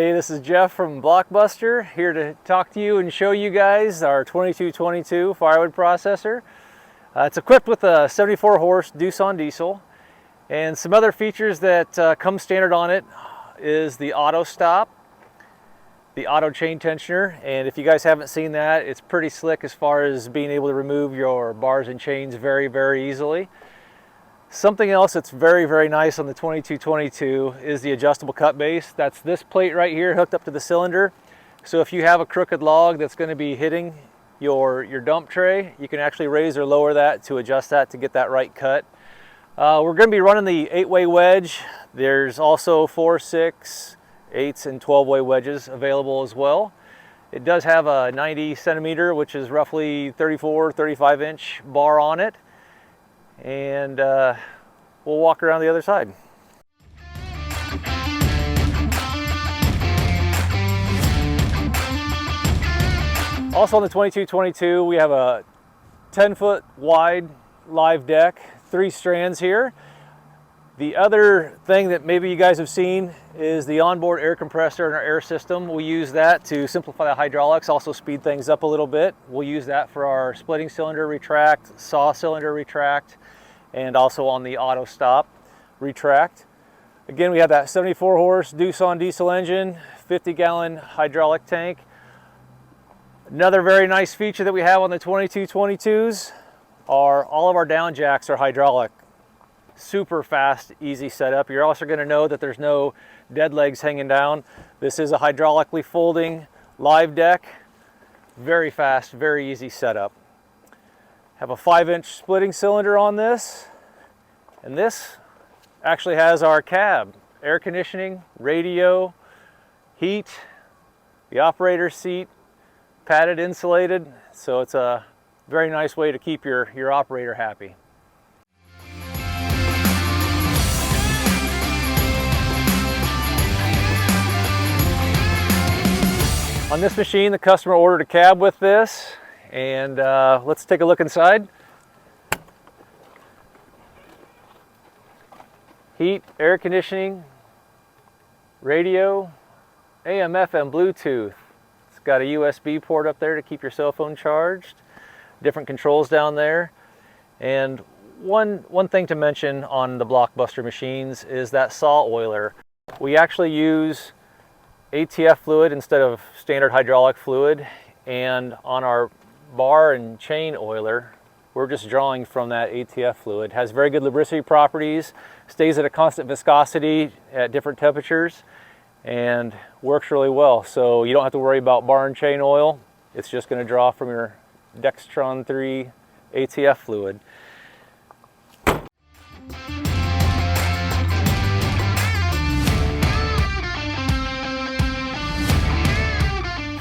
Hey, this is Jeff from Blockbuster, here to talk to you and show you guys our 2222 Firewood Processor. It's equipped with a 74 horse Doosan Diesel, and some other features that come standard on it is the auto stop, the auto chain tensioner, and if you guys haven't seen that, it's pretty slick as far as being able to remove your bars and chains very easily. Something else that's very nice on the 2222 is the adjustable cut base. That's this plate right here hooked up to the cylinder. So if you have a crooked log that's going to be hitting your dump tray, you can actually raise or lower that to adjust that to get that right cut. We're going to be running the 8-way wedge. There's also 4, 6, 8s, and 12-way wedges available as well. It does have a 90 centimeter, which is roughly 35 inch bar on it. And we'll walk around the other side. Also on the 2222, we have a 10-foot wide live deck, 3 strands here. The other thing that maybe you guys have seen is the onboard air compressor in our air system. We use that to simplify the hydraulics, also speed things up a little bit. We'll use that for our splitting cylinder retract, saw cylinder retract, and also on the auto stop retract. Again, we have that 74 horse Doosan Diesel Engine, 50-gallon hydraulic tank. Another very nice feature that we have on the 2222s are all of our down jacks are hydraulic. Super fast, easy setup. You're also going to know that there's no dead legs hanging down. This is a hydraulically folding live deck. Very fast, very easy setup. Have a 5-inch splitting cylinder on this, and this actually has our cab, air conditioning, radio, heat, the operator seat, padded, insulated, so it's a very nice way to keep your operator happy. On this machine, the customer ordered a cab with this, and let's take a look inside. Heat, air conditioning, radio, AM, FM, Bluetooth. It's got a USB port up there to keep your cell phone charged. Different controls down there. And one thing to mention on the Blockbuster machines is that saw oiler. We actually use ATF fluid instead of standard hydraulic fluid, and on our bar and chain oiler, we're just drawing from that ATF fluid. It has very good lubricity properties, stays at a constant viscosity at different temperatures, and works really well. So you don't have to worry about bar and chain oil. It's just going to draw from your Dextron 3 ATF fluid.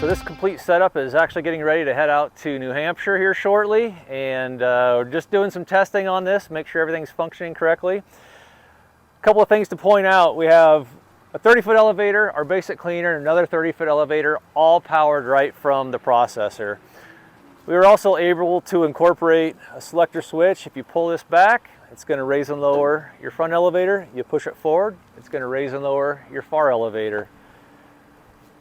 So this complete setup is actually getting ready to head out to New Hampshire here shortly, and we're just doing some testing on this, make sure everything's functioning correctly. A couple of things to point out: we have a 30-foot elevator, our basic cleaner, and another 30-foot elevator, all powered right from the processor. We were also able to incorporate a selector switch. If you pull this back, it's going to raise and lower your front elevator. You push it forward, it's going to raise and lower your far elevator.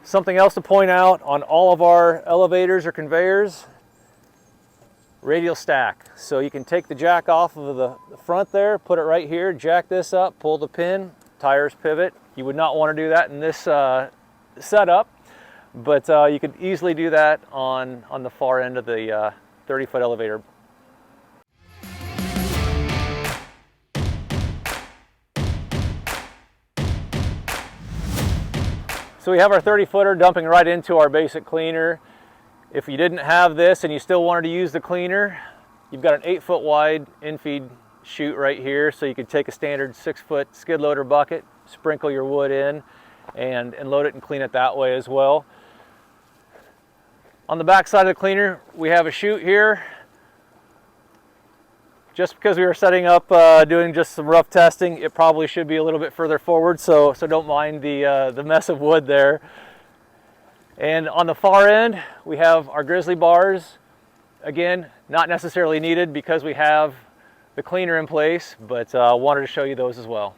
Something else to point out on all of our elevators or conveyors: radial stack. So you can take the jack off of the front there, put it right here, jack this up, pull the pin, tires pivot. You would not want to do that in this setup, but you could easily do that on the far end of the 30-foot elevator. So we have our 30-footer dumping right into our basic cleaner. If you didn't have this and you still wanted to use the cleaner, you've got an 8-foot wide infeed chute right here, so you could take a standard 6-foot skid loader bucket, sprinkle your wood in, and load it and clean it that way as well. On the back side of the cleaner, we have a chute here. Just because we were setting up doing just some rough testing, it probably should be a little bit further forward, so don't mind the mess of wood there. And on the far end, we have our grizzly bars. Again, not necessarily needed because we have the cleaner in place, but wanted to show you those as well.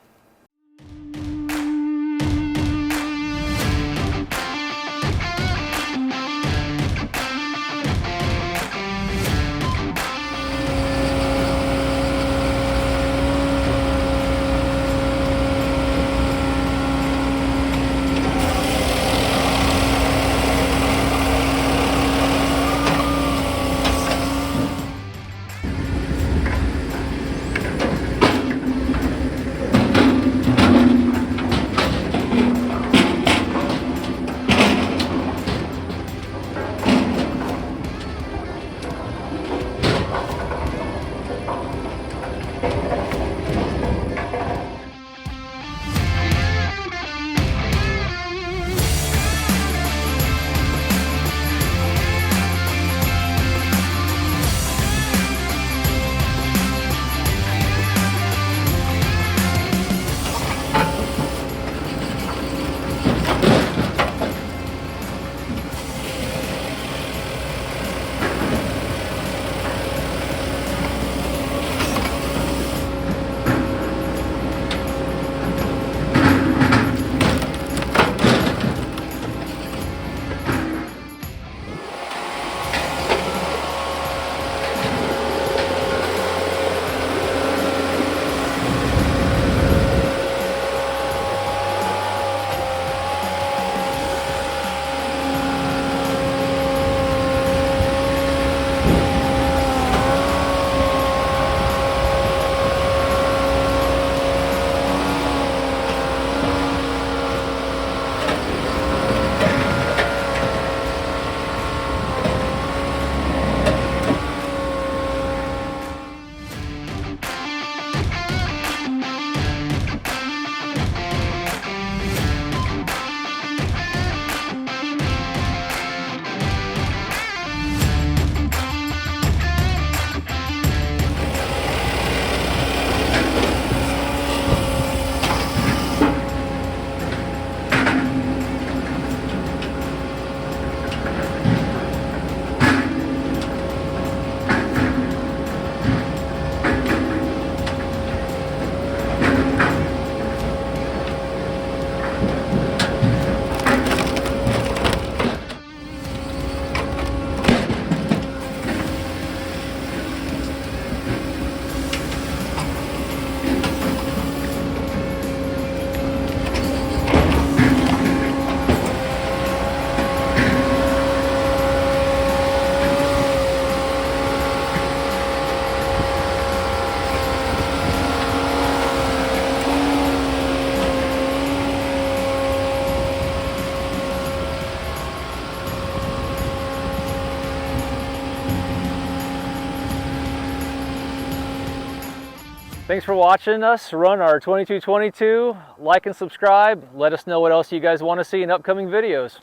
Thanks for watching us run our 2222. Like and subscribe. Let us know what else you guys want to see in upcoming videos.